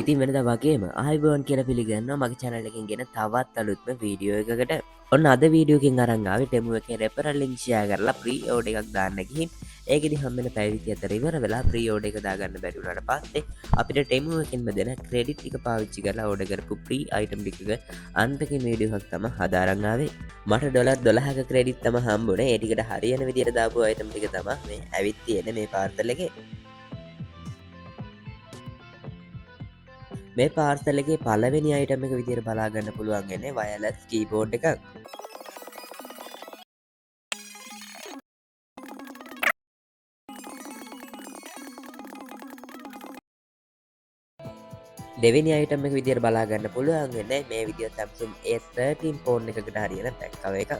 ඉතින් වෙනද වගේම ආයිබෝන් කියල පිළිගන්න මගේ චැනලකින් ගෙන තවත් අලුත්ම වීඩියෝ එකකට ඔන්න අද වීඩියෝකින් අරංගාව ටෙමුව එක රෙපරල් ලිංක්ෂයා කරලා ප්‍රී ඕඩ එකක් දාන්නකින් ඒකෙදි හම්මෙන පැවිති අතර ඉවර වෙලා ප්‍රී ඕඩ එක දාගන්න බැරිුණට පස්සේ අපිට ටෙමුවකින්ම දෙන ක්‍රෙඩිට් එක පාවිච්චි කරලා ඕඩ කරපු ප්‍රී අයිටම් ටික අන්තකින් වීඩියෝහක් තම හදාරංගාවේ මට ඩොලර් 12ක ක්‍රෙඩිට් තම හම්බුනේ ඒටිකට හරියන විදියට දාපු අයිටම් ටික තම මේ ඇවිත් තියෙන මේ පාර්තලගේ මේ පාර්සලගේ පලවෙනි අයිටම එක විදිර බලාගන්න පුළුවන්ගෙන වයලස් කීබෝඩ් එකක් දෙවිනි අයිටම එක විදිර බලාගන්න පුළුවන්ගෙන මේ විදිිය සැම්සුම් A13 ෆෝන් එකකට හරියන පැක්කව එක